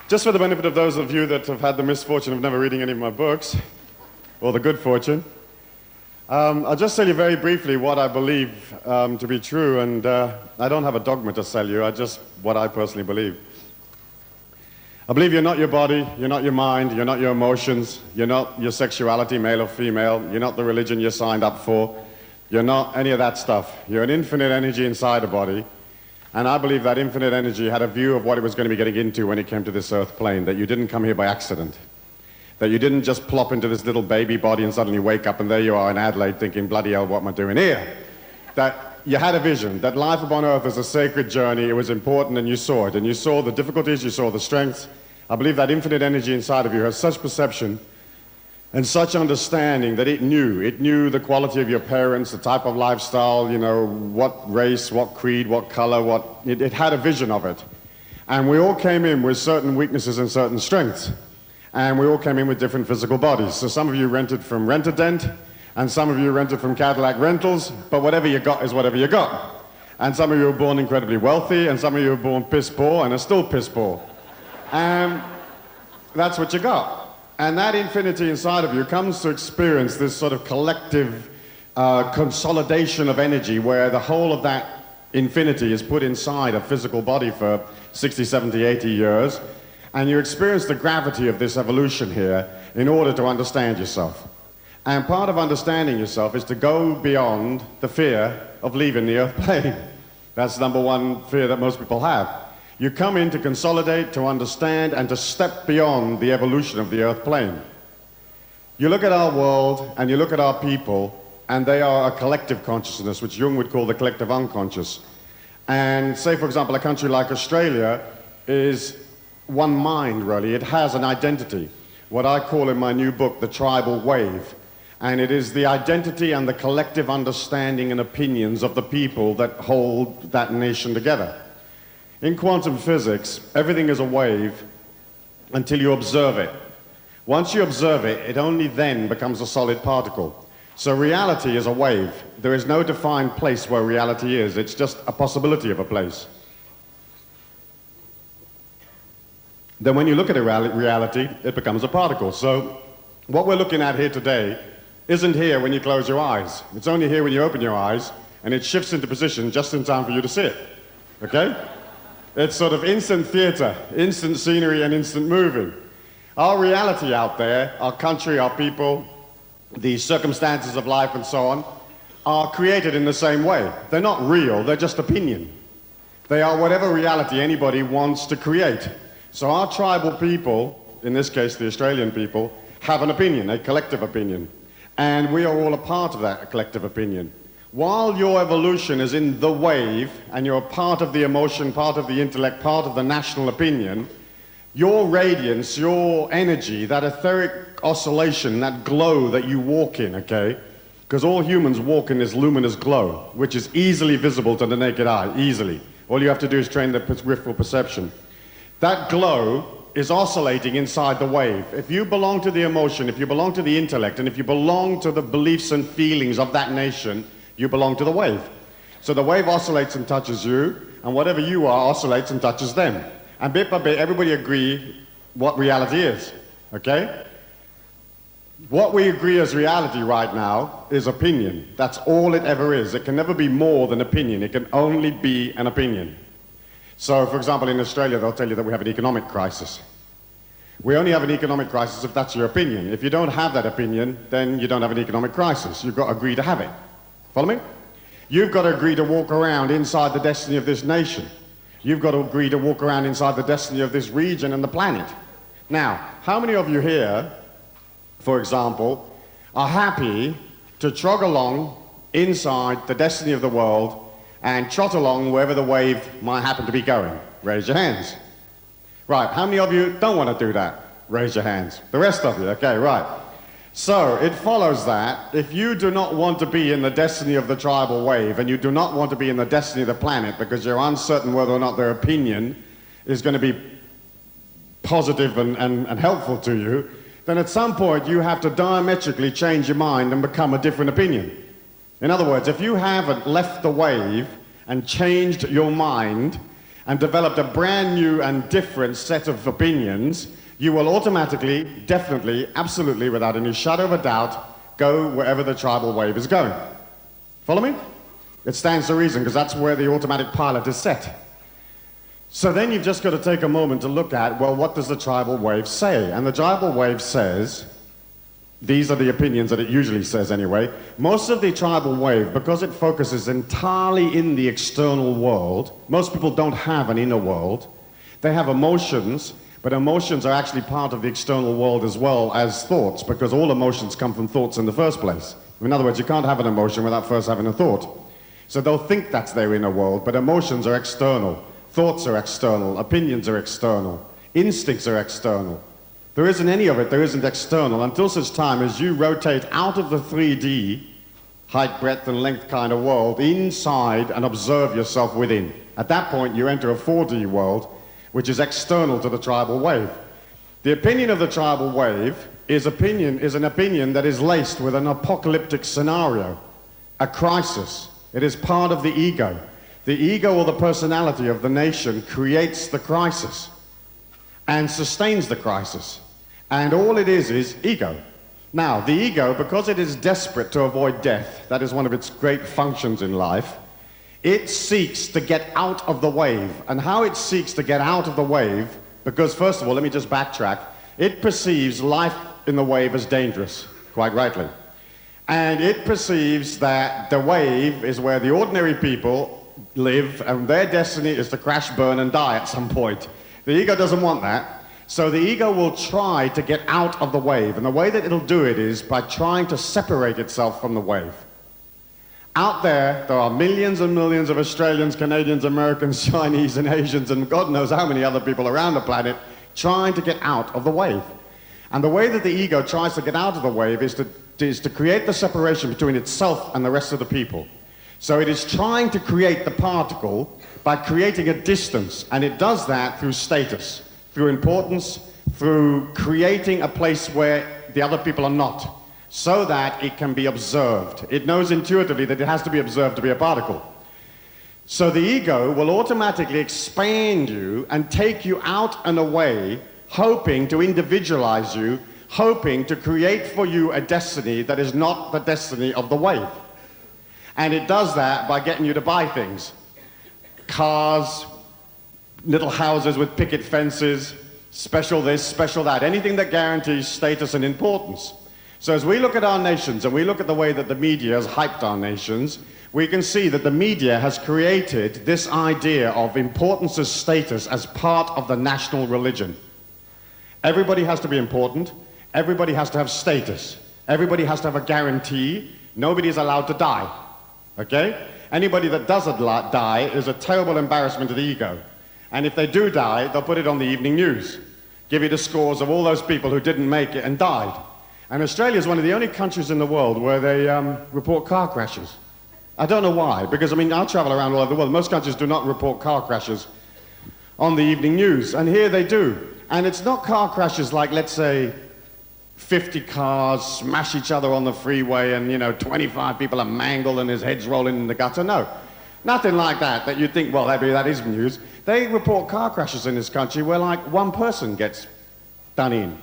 Just for the benefit of those of you that have had the misfortune of never reading any of my books, or the good fortune, I'll just tell you very briefly what I believe to be true, and I don't have a dogma to sell you, what I personally believe. I believe you're not your body, you're not your mind, you're not your emotions, you're not your sexuality, male or female, you're not the religion you signed up for, you're not any of that stuff. You're an infinite energy inside a body, and I believe that infinite energy had a view of what it was going to be getting into when it came to this earth plane, that you didn't come here by accident, that you didn't just plop into this little baby body and suddenly wake up and there you are in Adelaide thinking, bloody hell, what am I doing here? That you had a vision, that life upon earth is a sacred journey, it was important, and you saw it, and you saw the difficulties, you saw the strengths. I believe that infinite energy inside of you has such perception and such understanding that it knew the quality of your parents, the type of lifestyle, you know, what race, what creed, what color, it had a vision of it. And we all came in with certain weaknesses and certain strengths. And we all came in with different physical bodies. So some of you rented from Rent-A-Dent, and some of you rented from Cadillac Rentals, but whatever you got is whatever you got. And some of you were born incredibly wealthy, and some of you were born piss poor and are still piss poor. And that's what you got. And that infinity inside of you comes to experience this sort of collective consolidation of energy where the whole of that infinity is put inside a physical body for 60, 70, 80 years. And you experience the gravity of this evolution here in order to understand yourself. And part of understanding yourself is to go beyond the fear of leaving the earth plane. That's the number one fear that most people have. You come in to consolidate, to understand, and to step beyond the evolution of the earth plane. You look at our world, and you look at our people, and they are a collective consciousness, which Jung would call the collective unconscious. And say, for example, a country like Australia is one mind, really. It has an identity, what I call in my new book, the tribal wave. And it is the identity and the collective understanding and opinions of the people that hold that nation together. In quantum physics, everything is a wave until you observe it. Once you observe it, it only then becomes a solid particle. So reality is a wave. There is no defined place where reality is. It's just a possibility of a place. Then when you look at a reality, it becomes a particle. So what we're looking at here today isn't here when you close your eyes. It's only here when you open your eyes, and it shifts into position just in time for you to see it. Okay? It's sort of instant theater, instant scenery, and instant moving. Our reality out there, our country, our people, the circumstances of life and so on, are created in the same way. They're not real, they're just opinion. They are whatever reality anybody wants to create. So our tribal people, in this case the Australian people, have an opinion, a collective opinion. And we are all a part of that collective opinion. While your evolution is in the wave, and you're part of the emotion, part of the intellect, part of the national opinion, your radiance, your energy, that etheric oscillation, that glow that you walk in, okay? Because all humans walk in this luminous glow, which is easily visible to the naked eye, easily. All you have to do is train the peripheral perception. That glow is oscillating inside the wave. If you belong to the emotion, if you belong to the intellect, and if you belong to the beliefs and feelings of that nation, you belong to the wave. So the wave oscillates and touches you, and whatever you are oscillates and touches them. And bit by bit, everybody agree what reality is, okay? What we agree as reality right now is opinion. That's all it ever is. It can never be more than opinion. It can only be an opinion. So, for example, in Australia, they'll tell you that we have an economic crisis. We only have an economic crisis if that's your opinion. If you don't have that opinion, then you don't have an economic crisis. You've got to agree to have it. Follow me? You've got to agree to walk around inside the destiny of this nation. You've got to agree to walk around inside the destiny of this region and the planet. Now, how many of you here, for example, are happy to trot along inside the destiny of the world and trot along wherever the wave might happen to be going? Raise your hands. Right, how many of you don't want to do that? Raise your hands. The rest of you, okay, right. So it follows that if you do not want to be in the destiny of the tribal wave, and you do not want to be in the destiny of the planet because you're uncertain whether or not their opinion is going to be positive and helpful to you, then at some point you have to diametrically change your mind and become a different opinion. In other words, if you haven't left the wave and changed your mind and developed a brand new and different set of opinions, you will automatically, definitely, absolutely, without any shadow of a doubt, go wherever the tribal wave is going. Follow me? It stands to reason, because that's where the automatic pilot is set. So then you've just got to take a moment to look at, well, what does the tribal wave say? And the tribal wave says, these are the opinions that it usually says anyway, most of the tribal wave, because it focuses entirely in the external world, most people don't have an inner world. They have emotions, but emotions are actually part of the external world as well as thoughts, because all emotions come from thoughts in the first place. In other words, you can't have an emotion without first having a thought. So they'll think that's their inner world, but emotions are external. Thoughts are external. Opinions are external. Instincts are external. There isn't any of it, there isn't external, until such time as you rotate out of the 3D, height, breadth, and length kind of world, inside and observe yourself within. At that point, you enter a 4D world, which is external to the tribal wave. The opinion of the tribal wave is an opinion that is laced with an apocalyptic scenario, a crisis. It is part of the ego. The ego, or the personality of the nation, creates the crisis and sustains the crisis. And all it is ego. Now, the ego, because it is desperate to avoid death, that is one of its great functions in life, it seeks to get out of the wave. And how it seeks to get out of the wave, because first of all, let me just backtrack, it perceives life in the wave as dangerous, quite rightly. And it perceives that the wave is where the ordinary people live, and their destiny is to crash, burn, and die at some point. The ego doesn't want that. So the ego will try to get out of the wave, and the way that it'll do it is by trying to separate itself from the wave. Out there are millions and millions of Australians, Canadians, Americans, Chinese, and Asians, and God knows how many other people around the planet trying to get out of the wave. And the way that the ego tries to get out of the wave is to create the separation between itself and the rest of the people. So it is trying to create the particle by creating a distance, and it does that through status, through importance, through creating a place where the other people are not, so that it can be observed. It knows intuitively that it has to be observed to be a particle. So the ego will automatically expand you and take you out and away, hoping to individualize you, hoping to create for you a destiny that is not the destiny of the wave. And it does that by getting you to buy things. Cars, little houses with picket fences, special this, special that, anything that guarantees status and importance. So as we look at our nations and we look at the way that the media has hyped our nations, we can see that the media has created this idea of importance as status as part of the national religion. Everybody has to be important, everybody has to have status, everybody has to have a guarantee, nobody is allowed to die, okay? Anybody that doesn't die is a terrible embarrassment to the ego. And if they do die, they'll put it on the evening news, give you the scores of all those people who didn't make it and died. And Australia is one of the only countries in the world where they report car crashes. I don't know why, because I mean, I travel around all over the world. Most countries do not report car crashes on the evening news, and here they do. And it's not car crashes like, let's say, 50 cars smash each other on the freeway and, 25 people are mangled and his head's rolling in the gutter. No, nothing like that you'd think, well, that is news. They report car crashes in this country where, like, one person gets done in.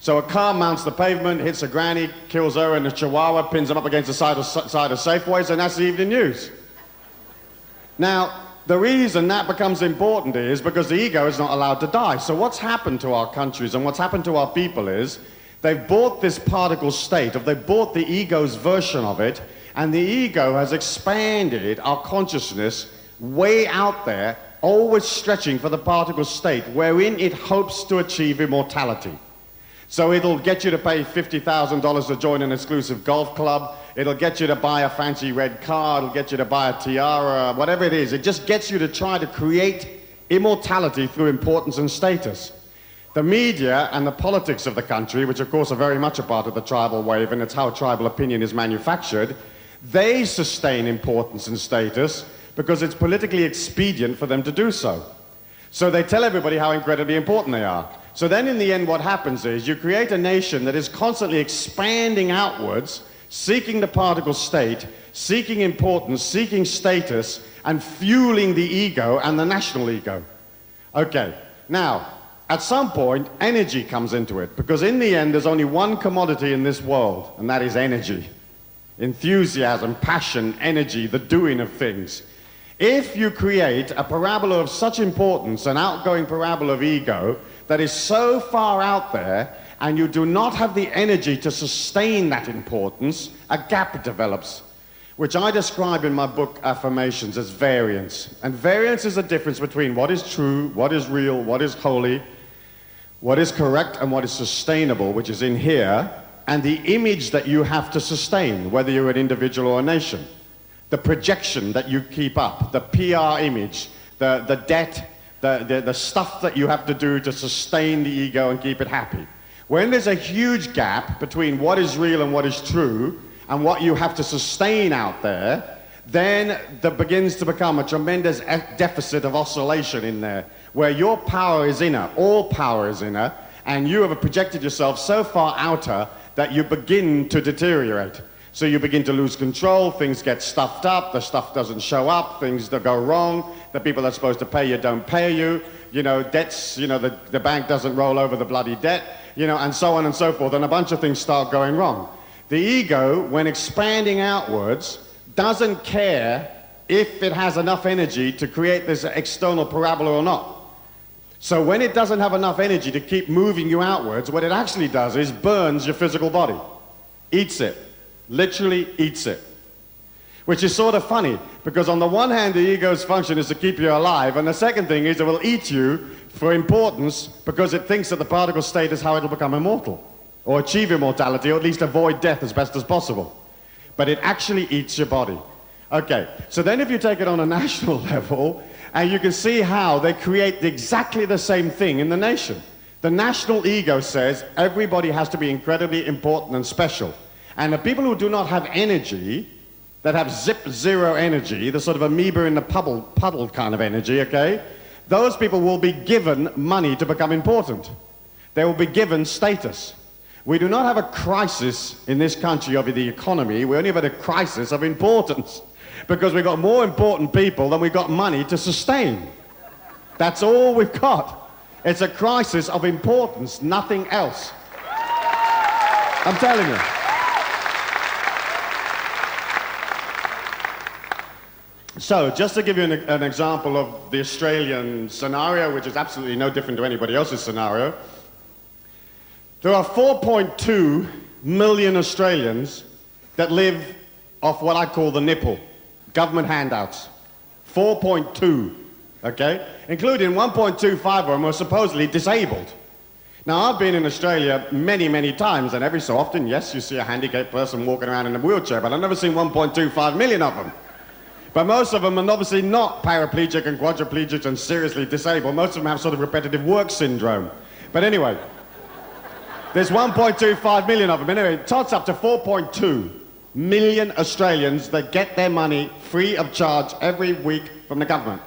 So a car mounts the pavement, hits a granny, kills her and a chihuahua, pins them up against the side of Safeways, and that's the evening news. Now, the reason that becomes important is because the ego is not allowed to die. So what's happened to our countries and what's happened to our people is they've bought this particle state, they've bought the ego's version of it, and the ego has expanded our consciousness way out there, always stretching for the particle state, wherein it hopes to achieve immortality. So it'll get you to pay $50,000 to join an exclusive golf club. It'll get you to buy a fancy red car. It'll get you to buy a tiara, whatever it is. It just gets you to try to create immortality through importance and status. The media and the politics of the country, which of course are very much a part of the tribal wave, and it's how tribal opinion is manufactured, they sustain importance and status because it's politically expedient for them to do so. So they tell everybody how incredibly important they are. So then in the end what happens is you create a nation that is constantly expanding outwards, seeking the particle state, seeking importance, seeking status, and fueling the ego and the national ego. Okay, now, at some point, energy comes into it, because in the end, there's only one commodity in this world, and that is energy. Enthusiasm, passion, energy, the doing of things. If you create a parabola of such importance, an outgoing parabola of ego, that is so far out there, and you do not have the energy to sustain that importance, a gap develops, which I describe in my book Affirmations as variance. And variance is the difference between what is true, what is real, what is holy, what is correct, and what is sustainable, which is in here, and the image that you have to sustain, whether you're an individual or a nation. The projection that you keep up, the PR image, the debt, the stuff that you have to do to sustain the ego and keep it happy. When there's a huge gap between what is real and what is true, and what you have to sustain out there, then there begins to become a tremendous deficit of oscillation in there, where your power is inner, all power is inner, and you have projected yourself so far outer that you begin to deteriorate. So you begin to lose control, things get stuffed up, the stuff doesn't show up, things that go wrong, the people that are supposed to pay you don't pay you, debts, the bank doesn't roll over the bloody debt, and so on and so forth, and a bunch of things start going wrong. The ego, when expanding outwards, doesn't care if it has enough energy to create this external parabola or not. So when it doesn't have enough energy to keep moving you outwards, what it actually does is burns your physical body. Eats it. Literally eats it. Which is sort of funny, because on the one hand, the ego's function is to keep you alive, and the second thing is it will eat you for importance because it thinks that the particle state is how it'll become immortal, or achieve immortality, or at least avoid death as best as possible. But it actually eats your body. Okay, so then if you take it on a national level, and you can see how they create exactly the same thing in the nation. The national ego says everybody has to be incredibly important and special. And the people who do not have energy, that have zero energy, the sort of amoeba in the puddle kind of energy, okay? Those people will be given money to become important. They will be given status. We do not have a crisis in this country of the economy. We only have a crisis of importance, because we've got more important people than we've got money to sustain. That's all we've got. It's a crisis of importance, nothing else. I'm telling you. So, just to give you an example of the Australian scenario, which is absolutely no different to anybody else's scenario, there are 4.2 million Australians that live off what I call the nipple, government handouts. 4.2, okay? Including 1.25 of them are supposedly disabled. Now, I've been in Australia many, many times, and every so often, yes, you see a handicapped person walking around in a wheelchair, but I've never seen 1.25 million of them. But most of them are obviously not paraplegic and quadriplegic and seriously disabled. Most of them have sort of repetitive work syndrome. But anyway, there's 1.25 million of them. Anyway, it tots up to 4.2 million Australians that get their money free of charge every week from the government.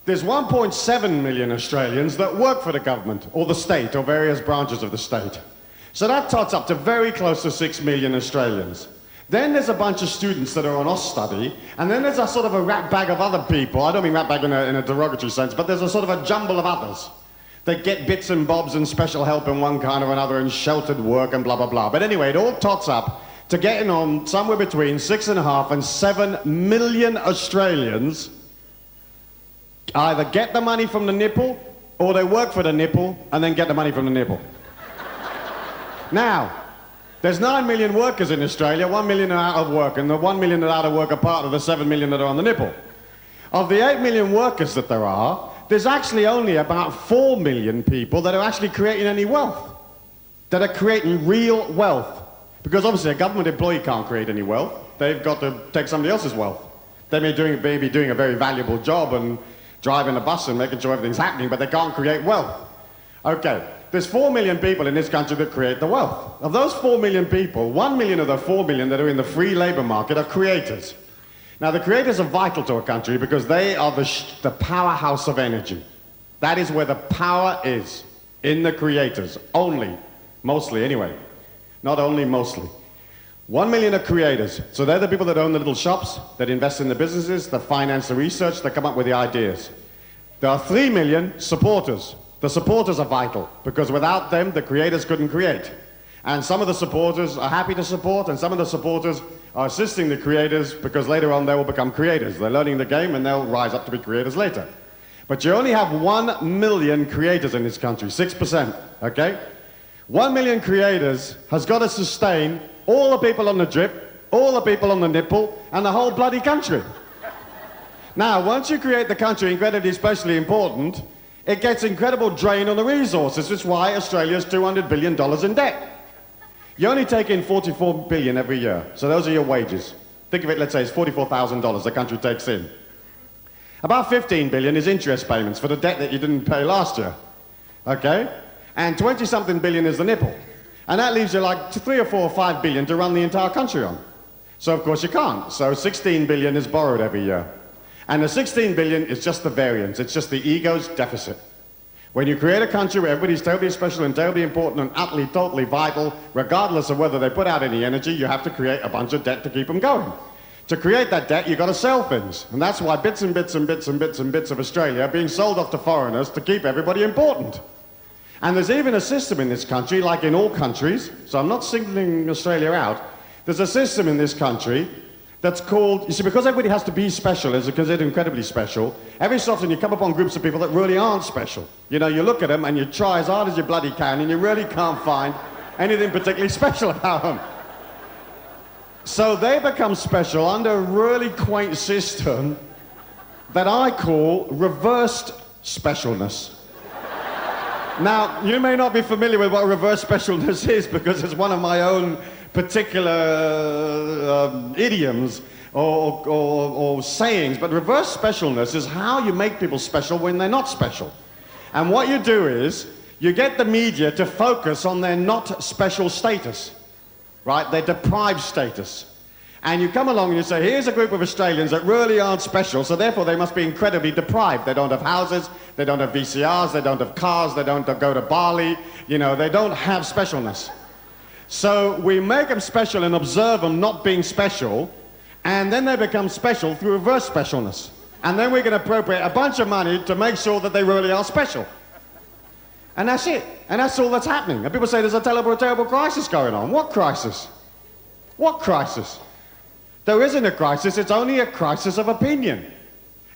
There's 1.7 million Australians that work for the government or the state or various branches of the state. So that tots up to very close to 6 million Australians. Then there's a bunch of students that are on Austudy, and then there's a sort of a rat bag of other people. I don't mean rat bag in a derogatory sense, but there's a sort of a jumble of others that get bits and bobs and special help in one kind or another and sheltered work and blah, blah, blah. But anyway, it all tots up to getting on somewhere between 6.5 and 7 million Australians either get the money from the nipple or they work for the nipple and then get the money from the nipple. Now, there's 9 million workers in Australia, 1 million are out of work, and the 1 million that are out of work are part of the 7 million that are on the nipple. Of the 8 million workers that there are, there's actually only about 4 million people that are actually creating any wealth, that are creating real wealth. Because obviously a government employee can't create any wealth. They've got to take somebody else's wealth. They may be doing a very valuable job and driving a bus and making sure everything's happening, but they can't create wealth. Okay. There's 4 million people in this country that create the wealth. Of those 4 million people, 1 million of the 4 million that are in the free labor market are creators. Now, the creators are vital to a country because they are the powerhouse of energy. That is where the power is, in the creators. Only, mostly anyway. Not only, mostly. 1 million are creators. So they're the people that own the little shops, that invest in the businesses, that finance the research, that come up with the ideas. There are 3 million supporters. The supporters are vital, because without them, the creators couldn't create. And some of the supporters are happy to support, and some of the supporters are assisting the creators, because later on they will become creators. They're learning the game, and they'll rise up to be creators later. But you only have 1 million creators in this country, 6%, okay? 1 million creators has got to sustain all the people on the drip, all the people on the nipple, and the whole bloody country. Now, once you create the country incredibly, especially important, it gets incredible drain on the resources. That's why Australia's $200 billion in debt. You only take in $44 billion every year, so those are your wages. Think of it, let's say it's $44,000 the country takes in. About $15 billion is interest payments for the debt that you didn't pay last year, okay? And 20-something billion is the nipple. And that leaves you like 3 or 4 or 5 billion to run the entire country on. So of course you can't. So 16 billion is borrowed every year. And the 16 billion is just the variance. It's just the ego's deficit. When you create a country where everybody's terribly special and terribly important and utterly, totally vital, regardless of whether they put out any energy, you have to create a bunch of debt to keep them going. To create that debt, you've got to sell things. And that's why bits and bits and bits and bits and bits of Australia are being sold off to foreigners to keep everybody important. And there's even a system in this country, like in all countries, so I'm not singling Australia out, there's a system in this country that's called, you see, because everybody has to be special, is because they're incredibly special, every so often you come upon groups of people that really aren't special. You know, you look at them and you try as hard as you bloody can and you really can't find anything particularly special about them. So they become special under a really quaint system that I call reversed specialness. Now, you may not be familiar with what reverse specialness is, because it's one of my own particular idioms or sayings, but reverse specialness is how you make people special when they're not special. And what you do is, you get the media to focus on their not special status, right? Their deprived status. And you come along and you say, here's a group of Australians that really aren't special, so therefore they must be incredibly deprived. They don't have houses, they don't have VCRs, they don't have cars, they don't go to Bali, you know, they don't have specialness. So we make them special and observe them not being special, and then they become special through reverse specialness. And then we can appropriate a bunch of money to make sure that they really are special. And that's it. And that's all that's happening. And people say there's a terrible, terrible crisis going on. What crisis? What crisis? There isn't a crisis, it's only a crisis of opinion.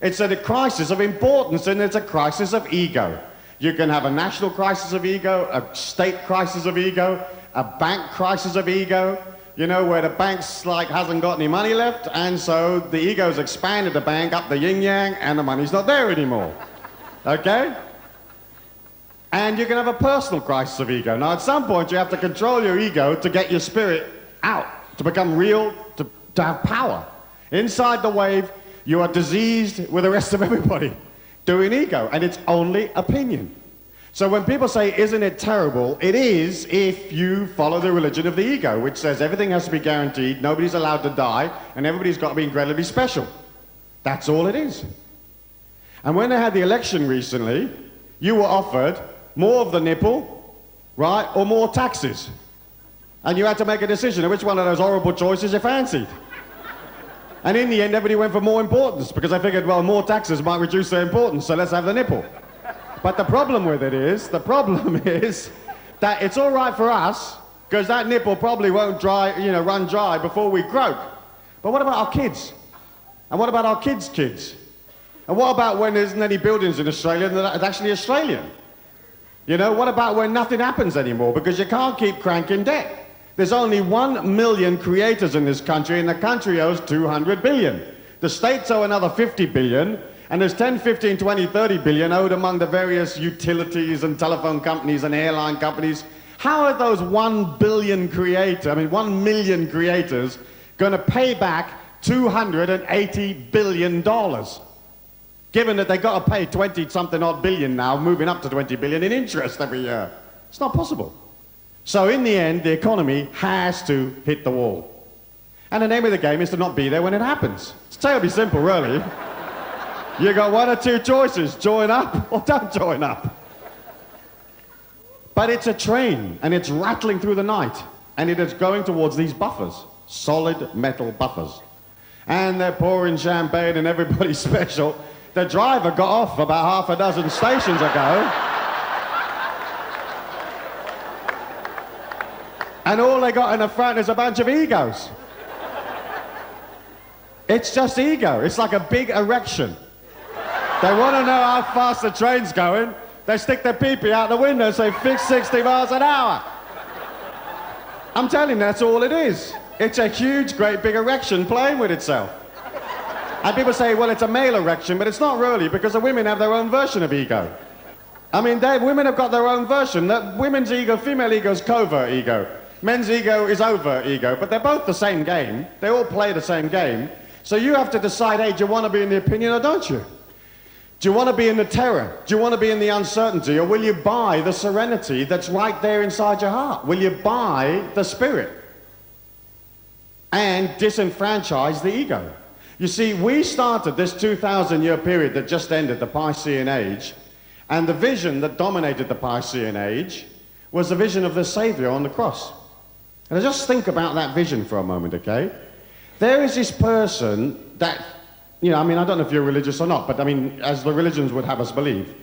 It's a crisis of importance, and it's a crisis of ego. You can have a national crisis of ego, a state crisis of ego, a bank crisis of ego, you know, where the bank's like hasn't got any money left, and so the ego's expanded the bank up the yin-yang, and the money's not there anymore. Okay? And you can have a personal crisis of ego. Now, at some point, you have to control your ego to get your spirit out, to become real, to have power. Inside the wave, you are diseased with the rest of everybody doing ego, and it's only opinion. So when people say, isn't it terrible? It is if you follow the religion of the ego, which says everything has to be guaranteed, nobody's allowed to die, and everybody's got to be incredibly special. That's all it is. And when they had the election recently, you were offered more of the nipple, right, or more taxes. And you had to make a decision of which one of those horrible choices you fancied. And in the end, everybody went for more importance, because I figured, well, more taxes might reduce their importance, so let's have the nipple. But the problem with it is, that it's all right for us, because that nipple probably won't run dry before we croak. But what about our kids? And what about our kids' kids? And what about when there isn't any buildings in Australia that are actually Australian? You know, what about when nothing happens anymore, because you can't keep cranking debt? There's only 1 million creators in this country, and the country owes 200 billion. The states owe another 50 billion, and there's 10, 15, 20, 30 billion owed among the various utilities and telephone companies and airline companies. How are those 1 million creators going to pay back $280 billion? Given that they've got to pay 20-something odd billion now, moving up to 20 billion in interest every year. It's not possible. So in the end, the economy has to hit the wall. And the name of the game is to not be there when it happens. It's terribly simple, really. You got one or two choices, join up or don't join up. But it's a train, and it's rattling through the night, and it is going towards these buffers. solid metal buffers. And they're pouring champagne and everybody's special. The driver got off about half a dozen stations ago. And all they got in the front is a bunch of egos. It's just ego. It's like a big erection. They want to know how fast the train's going. They stick their pee-pee out the window and say, fix 60 miles an hour. I'm telling you, that's all it is. It's a huge, great big erection playing with itself. And people say, well, it's a male erection, but it's not really, because the women have their own version of ego. I mean, women have got their own version. Women's ego, female ego is covert ego. Men's ego is overt ego, but they're both the same game. They all play the same game. So you have to decide, hey, do you want to be in the opinion or don't you? Do you want to be in the terror? Do you want to be in the uncertainty? Or will you buy the serenity that's right there inside your heart? Will you buy the spirit and disenfranchise the ego? You see, we started this 2,000-year period that just ended, the Piscean Age, and the vision that dominated the Piscean Age was the vision of the Savior on the cross. And just think about that vision for a moment, okay? There is this person that, you know, I mean, I don't know if you're religious or not, but I mean, as the religions would have us believe,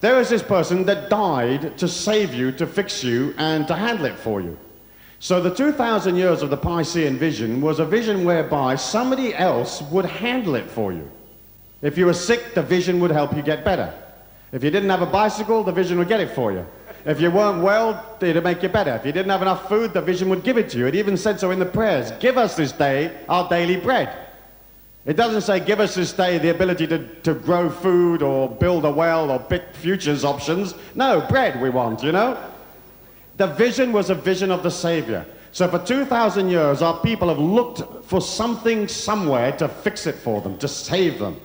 there is this person that died to save you, to fix you, and to handle it for you. So the 2,000 years of the Piscean vision was a vision whereby somebody else would handle it for you. If you were sick, the vision would help you get better. If you didn't have a bicycle, the vision would get it for you. If you weren't well, it'd make you better. If you didn't have enough food, the vision would give it to you. It even said so in the prayers. Give us this day our daily bread. It doesn't say give us this day the ability to grow food or build a well or pick futures options. No, bread we want, you know. The vision was a vision of the Savior. So for 2,000 years, our people have looked for something somewhere to fix it for them, to save them.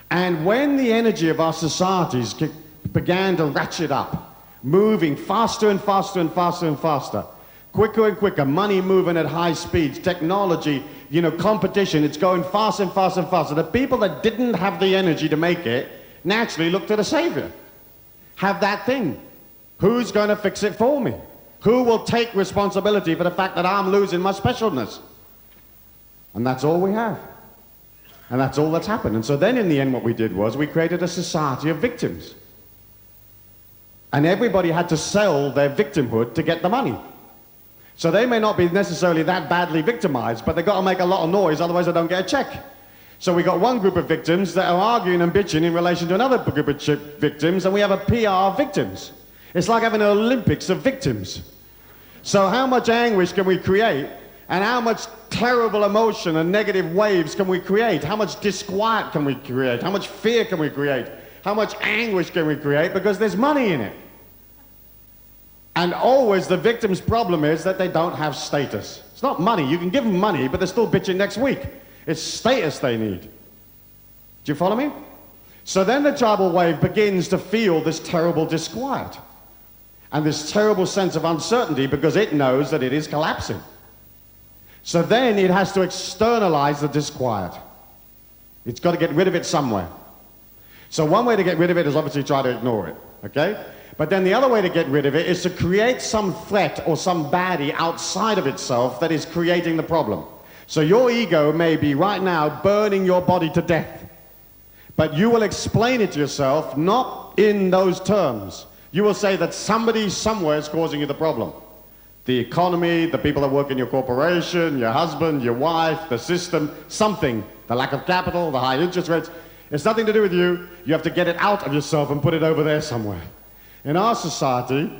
And when the energy of our societies began to ratchet up, moving faster and faster and faster and faster, quicker and quicker, money moving at high speeds, technology, you know, competition, it's going faster and faster and faster. The people that didn't have the energy to make it naturally looked to the Savior. Have that thing. Who's going to fix it for me? Who will take responsibility for the fact that I'm losing my specialness? And that's all we have. And that's all that's happened. And so then in the end what we did was we created a society of victims. And everybody had to sell their victimhood to get the money. So they may not be necessarily that badly victimized, but they've got to make a lot of noise, otherwise they don't get a check. So we got one group of victims that are arguing and bitching in relation to another group of victims, and we have a PR of victims. It's like having an Olympics of victims. So how much anguish can we create, and how much terrible emotion and negative waves can we create? How much disquiet can we create? How much fear can we create? How much anguish can we create? Because there's money in it. And always the victim's problem is that they don't have status. It's not money. You can give them money, but they're still bitching next week. It's status they need. Do you follow me? So then the tribal wave begins to feel this terrible disquiet and this terrible sense of uncertainty because it knows that it is collapsing. So then it has to externalize the disquiet. It's got to get rid of it somewhere. So one way to get rid of it is obviously try to ignore it, okay? But then the other way to get rid of it is to create some threat or some baddie outside of itself that is creating the problem. So your ego may be right now burning your body to death, but you will explain it to yourself not in those terms. You will say that somebody somewhere is causing you the problem. The economy, the people that work in your corporation, your husband, your wife, the system, something, the lack of capital, the high interest rates. It's nothing to do with you. You have to get it out of yourself and put it over there somewhere. In our society,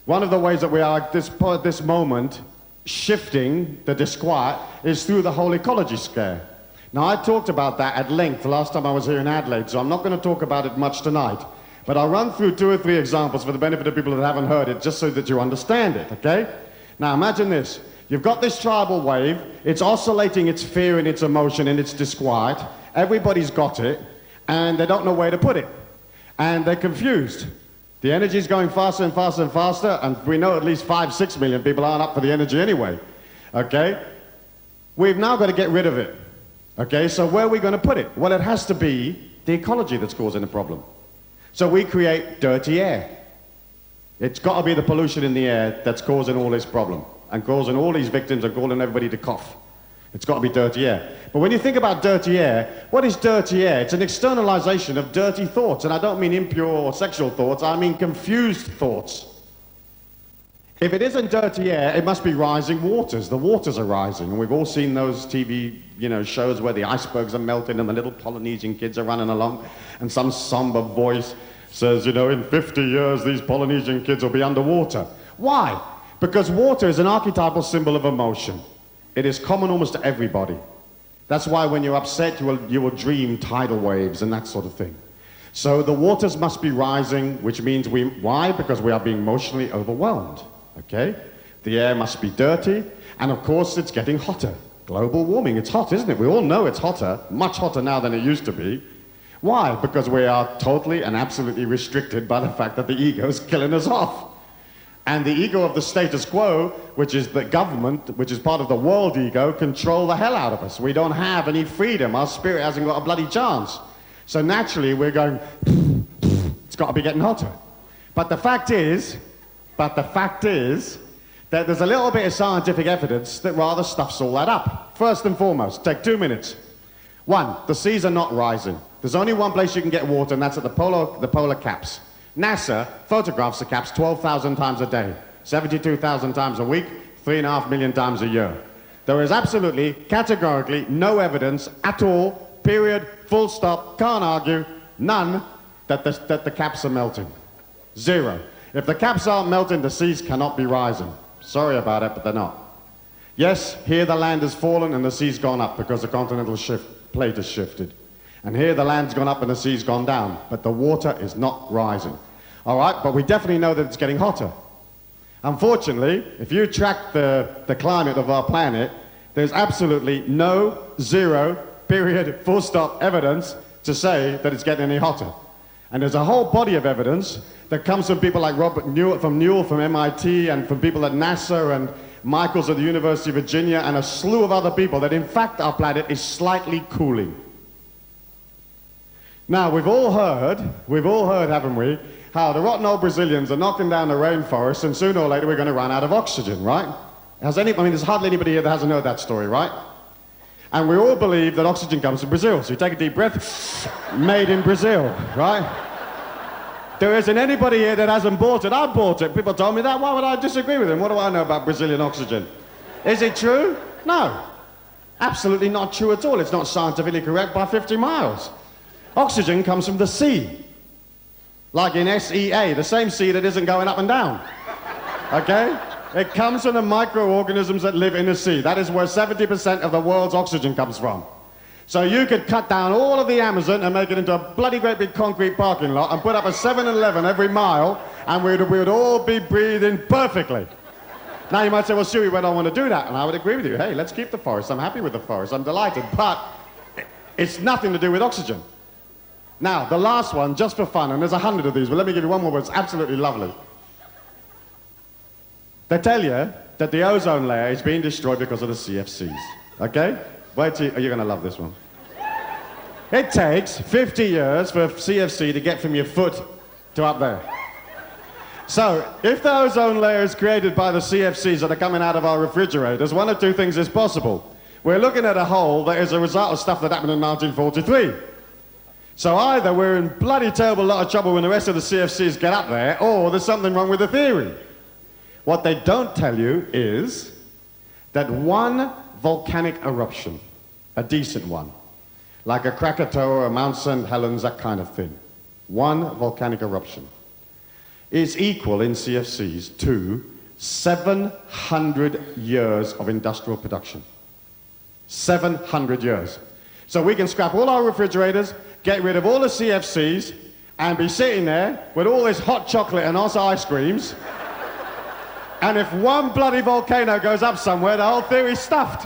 one of the ways that we are at this moment shifting the disquiet is through the whole ecology scare. Now, I talked about that at length the last time I was here in Adelaide, so I'm not going to talk about it much tonight. But I'll run through 2 or 3 examples for the benefit of people that haven't heard it, just so that you understand it, okay? Now, imagine this. You've got this tribal wave. It's oscillating its fear and its emotion and its disquiet. Everybody's got it, and they don't know where to put it. And they're confused. The energy's going faster and faster and faster, and we know at least 5-6 million people aren't up for the energy anyway, okay? We've now got to get rid of it, okay? So where are we going to put it? Well, it has to be the ecology that's causing the problem. So we create dirty air. It's got to be the pollution in the air that's causing all this problem. and causing all these victims and causing everybody to cough. It's got to be dirty air. But when you think about dirty air, what is dirty air? It's an externalization of dirty thoughts. And I don't mean impure or sexual thoughts, I mean confused thoughts. If it isn't dirty air, it must be rising waters. The waters are rising. And we've all seen those TV, shows where the icebergs are melting and the little Polynesian kids are running along. And some somber voice says, in 50 years, these Polynesian kids will be underwater. Why? Because water is an archetypal symbol of emotion. It is common almost to everybody. That's why when you're upset, you will dream tidal waves and that sort of thing. So the waters must be rising, which means why? Because we are being emotionally overwhelmed, okay? The air must be dirty, and of course it's getting hotter. Global warming, it's hot, isn't it? We all know it's hotter, much hotter now than it used to be. Why? Because we are totally and absolutely restricted by the fact that the ego is killing us off. And the ego of the status quo, which is the government, which is part of the world ego, control the hell out of us. We don't have any freedom. Our spirit hasn't got a bloody chance. So naturally, we're going, it's got to be getting hotter. But the fact is that there's a little bit of scientific evidence that rather stuffs all that up. First and foremost, take 2 minutes. One, the seas are not rising. There's only one place you can get water, and that's at the polar caps. NASA photographs the caps 12,000 times a day, 72,000 times a week, 3.5 million times a year. There is absolutely, categorically, no evidence at all, period, full stop, can't argue, none, that the caps are melting. Zero. If the caps aren't melting, the seas cannot be rising. Sorry about it, but they're not. Yes, here the land has fallen and the sea's gone up because the continental plate has shifted. And here the land's gone up and the sea's gone down, but the water is not rising. All right, but we definitely know that it's getting hotter. Unfortunately, if you track the climate of our planet, there's absolutely no, zero, period, full stop evidence to say that it's getting any hotter. And there's a whole body of evidence that comes from people like Robert Newell from MIT and from people at NASA and Michaels at the University of Virginia and a slew of other people that in fact our planet is slightly cooling. Now, we've all heard, haven't we, how the rotten old Brazilians are knocking down the rainforest and sooner or later we're going to run out of oxygen, right? There's hardly anybody here that hasn't heard that story, right? And we all believe that oxygen comes from Brazil. So you take a deep breath, made in Brazil, right? There isn't anybody here that hasn't bought it. I bought it. People told me that. Why would I disagree with them? What do I know about Brazilian oxygen? Is it true? No. Absolutely not true at all. It's not scientifically correct by 50 miles. Oxygen comes from the sea. Like in SEA, the same sea that isn't going up and down. Okay? It comes from the microorganisms that live in the sea. That is where 70% of the world's oxygen comes from. So you could cut down all of the Amazon and make it into a bloody great big concrete parking lot and put up a 7-Eleven every mile, and we would all be breathing perfectly. Now you might say, well, Stewie, we don't want to do that. And I would agree with you. Hey, let's keep the forest. I'm happy with the forest. I'm delighted. But it's nothing to do with oxygen. Now, the last one, just for fun, and there's 100 of these, but let me give you one more where it's absolutely lovely. They tell you that the ozone layer is being destroyed because of the CFCs, okay? Wait till you're going to love this one. It takes 50 years for CFC to get from your foot to up there. So, if the ozone layer is created by the CFCs that are coming out of our refrigerators, one of two things is possible. We're looking at a hole that is a result of stuff that happened in 1943. So either we're in bloody terrible lot of trouble when the rest of the CFCs get up there, or there's something wrong with the theory. What they don't tell you is that one volcanic eruption, a decent one, like a Krakatoa, a Mount St. Helens, that kind of thing, one volcanic eruption is equal in CFCs to 700 years of industrial production. 700 years. So we can scrap all our refrigerators, get rid of all the CFCs, and be sitting there with all this hot chocolate and also ice creams. And if one bloody volcano goes up somewhere, the whole theory's stuffed.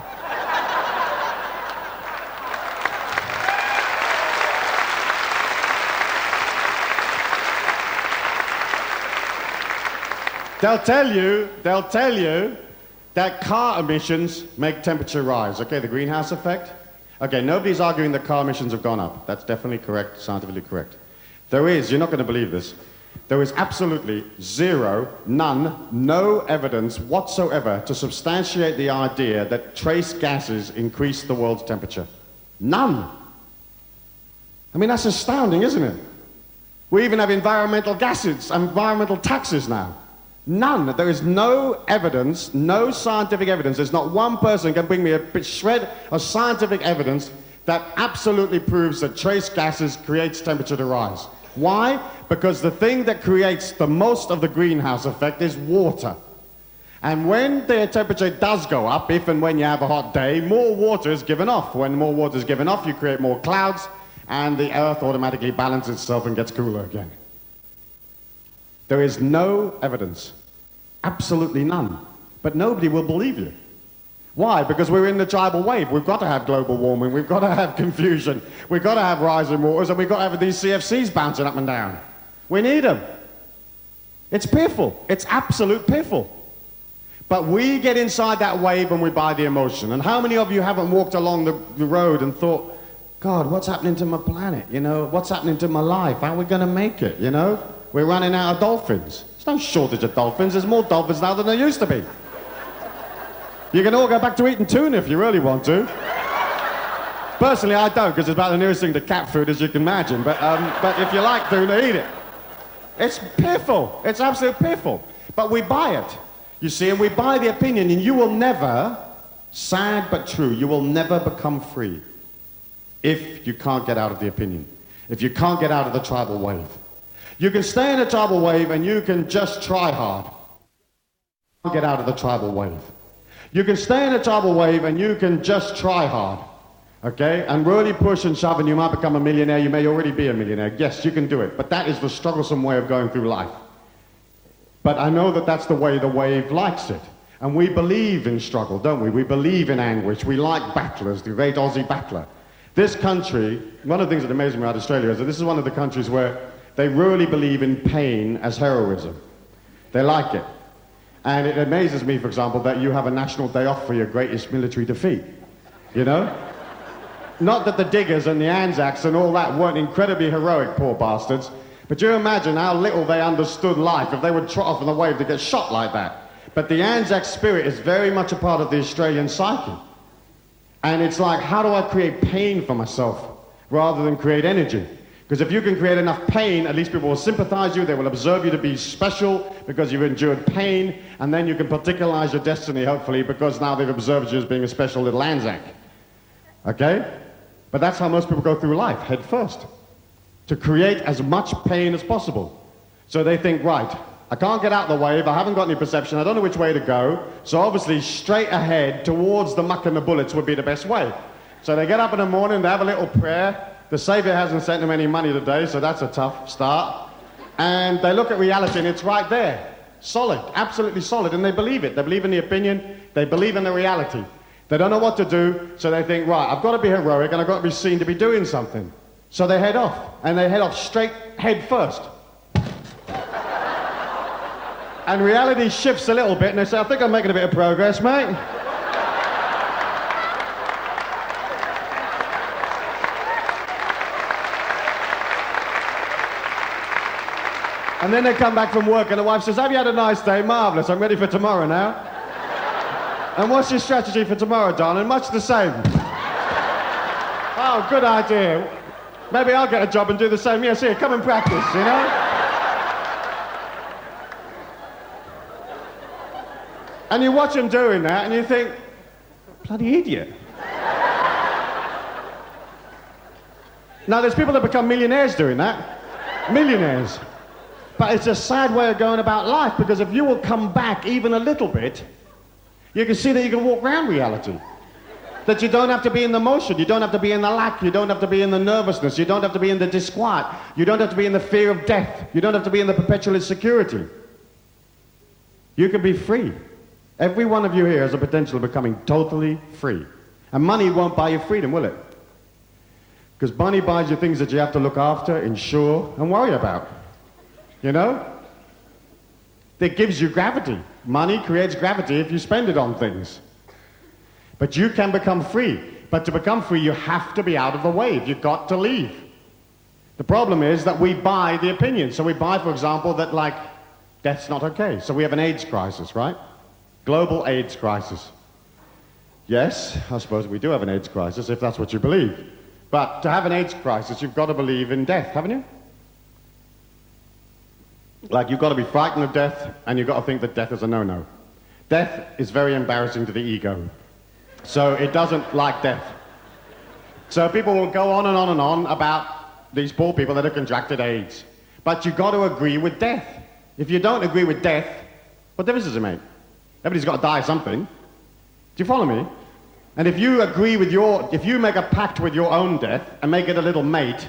They'll tell you that car emissions make temperature rise, okay, the greenhouse effect. Okay, nobody's arguing that car emissions have gone up. That's definitely correct, scientifically correct. There is, you're not going to believe this, There is absolutely zero, none, no evidence whatsoever to substantiate the idea that trace gases increase the world's temperature. None. I mean, that's astounding, isn't it? We even have environmental gases, environmental taxes now. None. There is no evidence, no scientific evidence. There's not one person can bring me a shred of scientific evidence that absolutely proves that trace gases creates temperature to rise. Why? Because the thing that creates the most of the greenhouse effect is water. And when the temperature does go up, if and when you have a hot day, more water is given off. When more water is given off, you create more clouds, and the Earth automatically balances itself and gets cooler again. There is no evidence, absolutely none. But nobody will believe you. Why? Because we're in the tribal wave. We've got to have global warming. We've got to have confusion. We've got to have rising waters, and we've got to have these CFCs bouncing up and down. We need them. It's piffle. It's absolute piffle. But we get inside that wave and we buy the emotion. And how many of you haven't walked along the road and thought, God, what's happening to my planet? You know, what's happening to my life? How are we going to make it? You know, we're running out of dolphins. There's no shortage of dolphins. There's more dolphins now than there used to be. You can all go back to eating tuna if you really want to. Personally, I don't, because it's about the nearest thing to cat food as you can imagine. But if you like tuna, eat it. It's piffle. It's absolute piffle. But we buy it, you see, and we buy the opinion, and you will never, sad but true, you will never become free if you can't get out of the opinion, if you can't get out of the tribal wave. You can stay in the tribal wave and you can just try hard. Get out of the tribal wave. You can stay in a tribal wave and you can just try hard, okay? And really push and shove and you might become a millionaire. You may already be a millionaire. Yes, you can do it. But that is the strugglesome way of going through life. But I know that that's the way the wave likes it. And we believe in struggle, don't we? We believe in anguish. We like battlers, the great Aussie battler. This country, one of the things that amazes me about Australia is that this is one of the countries where they really believe in pain as heroism. They like it. And it amazes me, for example, that you have a national day off for your greatest military defeat, you know? Not that the Diggers and the Anzacs and all that weren't incredibly heroic, poor bastards, but you imagine how little they understood life if they would trot off in the wave to get shot like that. But the Anzac spirit is very much a part of the Australian psyche. And it's like, how do I create pain for myself rather than create energy? Because if you can create enough pain, at least people will sympathize you, they will observe you to be special because you've endured pain, and then you can particularize your destiny, hopefully, because now they've observed you as being a special little Anzac. Okay? But that's how most people go through life, head first. To create as much pain as possible. So they think, right, I can't get out the wave, I haven't got any perception, I don't know which way to go, so obviously straight ahead towards the muck and the bullets would be the best way. So they get up in the morning, they have a little prayer. The Saviour hasn't sent them any money today, so that's a tough start. And they look at reality and it's right there. Solid, absolutely solid, and they believe it. They believe in the opinion, they believe in the reality. They don't know what to do, so they think, right, I've got to be heroic and I've got to be seen to be doing something. So they head off, and they head off straight head first. And reality shifts a little bit and they say, I think I'm making a bit of progress, mate. And then they come back from work and the wife says, have you had a nice day? Marvellous, I'm ready for tomorrow now. And what's your strategy for tomorrow, darling? Much the same. Oh, good idea. Maybe I'll get a job and do the same. Yes, here, come and practice, you know? And you watch them doing that and you think, bloody idiot. Now, there's people that become millionaires doing that. Millionaires. But it's a sad way of going about life, because if you will come back even a little bit, you can see that you can walk around reality. That you don't have to be in the motion, you don't have to be in the lack, you don't have to be in the nervousness, you don't have to be in the disquiet, you don't have to be in the fear of death, you don't have to be in the perpetual insecurity. You can be free. Every one of you here has the potential of becoming totally free. And money won't buy you freedom, will it? Because money buys you things that you have to look after, insure, and worry about. You know? It gives you gravity. Money creates gravity if you spend it on things. But you can become free. But to become free, you have to be out of the wave. You've got to leave. The problem is that we buy the opinion. So we buy, for example, that like death's not okay. So we have an AIDS crisis, right? Global AIDS crisis. Yes, I suppose we do have an AIDS crisis if that's what you believe. But to have an AIDS crisis, you've got to believe in death, haven't you? Like, you've got to be frightened of death, and you've got to think that death is a no-no. Death is very embarrassing to the ego. So it doesn't like death. So people will go on and on and on about these poor people that have contracted AIDS. But you've got to agree with death. If you don't agree with death, what difference does it make? Everybody's got to die something. Do you follow me? And if you agree with if you make a pact with your own death and make it a little mate,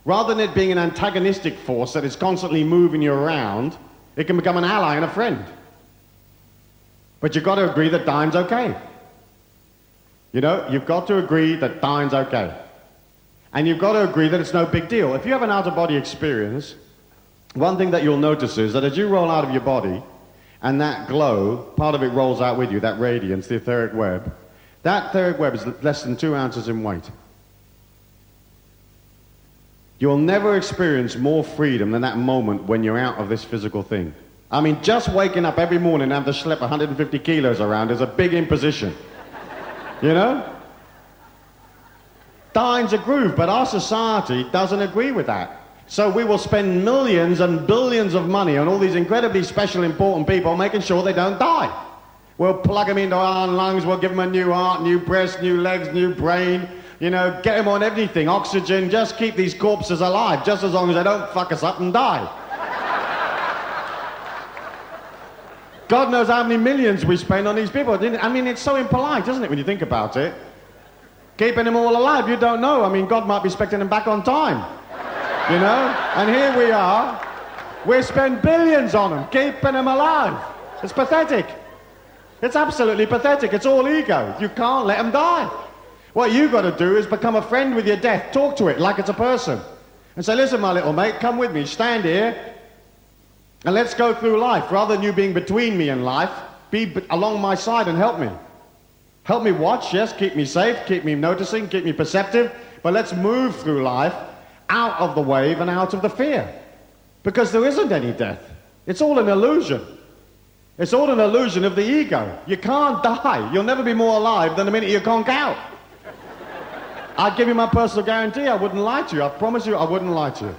rather than it being an antagonistic force that is constantly moving you around, it can become an ally and a friend. But you've got to agree that dying's okay. You know, you've got to agree that dying's okay. And you've got to agree that it's no big deal. If you have an out-of-body experience, one thing that you'll notice is that as you roll out of your body, and that glow, part of it rolls out with you, that radiance, the etheric web, that etheric web is less than 2 ounces in weight. You'll never experience more freedom than that moment when you're out of this physical thing. I mean, just waking up every morning and having to schlep 150 kilos around is a big imposition. You know? Dying's a groove, but our society doesn't agree with that. So we will spend millions and billions of money on all these incredibly special, important people making sure they don't die. We'll plug them into our lungs, we'll give them a new heart, new breast, new legs, new brain, you know, get them on everything, oxygen, just keep these corpses alive, just as long as they don't fuck us up and die. God knows how many millions we spend on these people. I mean, it's so impolite, isn't it, when you think about it? Keeping them all alive, you don't know. I mean, God might be expecting them back on time. You know? And here we are. We spend billions on them, keeping them alive. It's pathetic. It's absolutely pathetic. It's all ego. You can't let them die. What you've got to do is become a friend with your death. Talk to it like it's a person. And say, listen, my little mate, come with me. Stand here. And let's go through life. Rather than you being between me and life, be along my side and help me. Help me watch, yes, keep me safe, keep me noticing, keep me perceptive. But let's move through life out of the wave and out of the fear. Because there isn't any death. It's all an illusion. It's all an illusion of the ego. You can't die. You'll never be more alive than the minute you conk out. I'd give you my personal guarantee. I wouldn't lie to you. I promise you I wouldn't lie to you.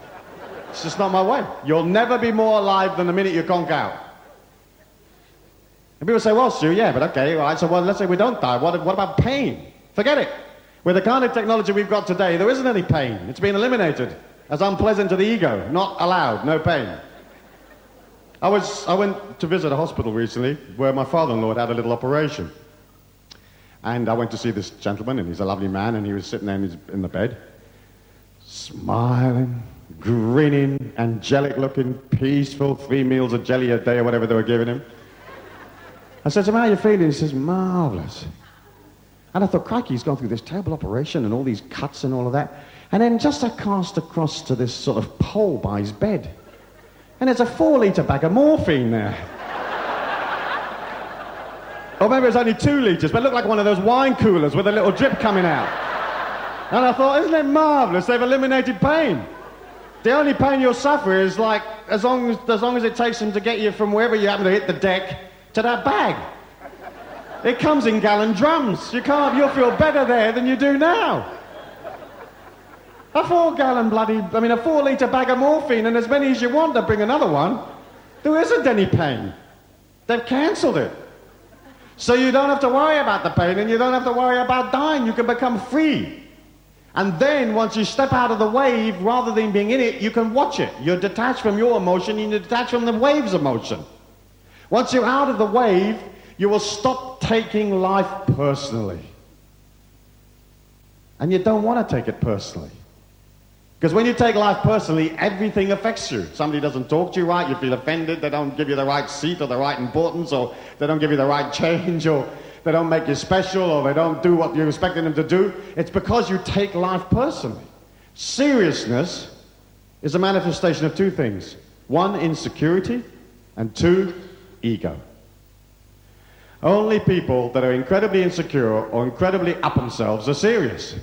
It's just not my way. You'll never be more alive than the minute you conk out. And people say, well, Stu, yeah, but okay, all right, so well, let's say we don't die. What about pain? Forget it. With the kind of technology we've got today, there isn't any pain. It's been eliminated as unpleasant to the ego. Not allowed, no pain. I went to visit a hospital recently where my father-in-law had a little operation. And I went to see this gentleman, and he's a lovely man, and he was sitting there in the bed, smiling, grinning, angelic looking, peaceful, 3 meals of jelly a day or whatever they were giving him. I said to him, how are you feeling? He says, marvelous. And I thought, crikey, he's gone through this terrible operation and all these cuts and all of that. And then just I cast across to this sort of pole by his bed. And there's a 4-litre bag of morphine there. Or maybe it was only 2 litres, but it looked like one of those wine coolers with a little drip coming out. And I thought, isn't it marvelous? They've eliminated pain. The only pain you'll suffer is like, as long as it takes them to get you from wherever you happen to hit the deck to that bag. It comes in gallon drums. You'll feel better there than you do now. A 4-litre bag of morphine and as many as you want to bring another one. There isn't any pain. They've cancelled it. So you don't have to worry about the pain and you don't have to worry about dying. You can become free. And then once you step out of the wave, rather than being in it, you can watch it. You're detached from your emotion and you're detached from the wave's emotion. Once you're out of the wave, you will stop taking life personally. And you don't want to take it personally. Because when you take life personally, everything affects you. Somebody doesn't talk to you right, you feel offended, they don't give you the right seat or the right importance, or they don't give you the right change, or they don't make you special, or they don't do what you're expecting them to do. It's because you take life personally. Seriousness is a manifestation of 2 things. 1, insecurity, and 2, ego. Only people that are incredibly insecure or incredibly up themselves are serious.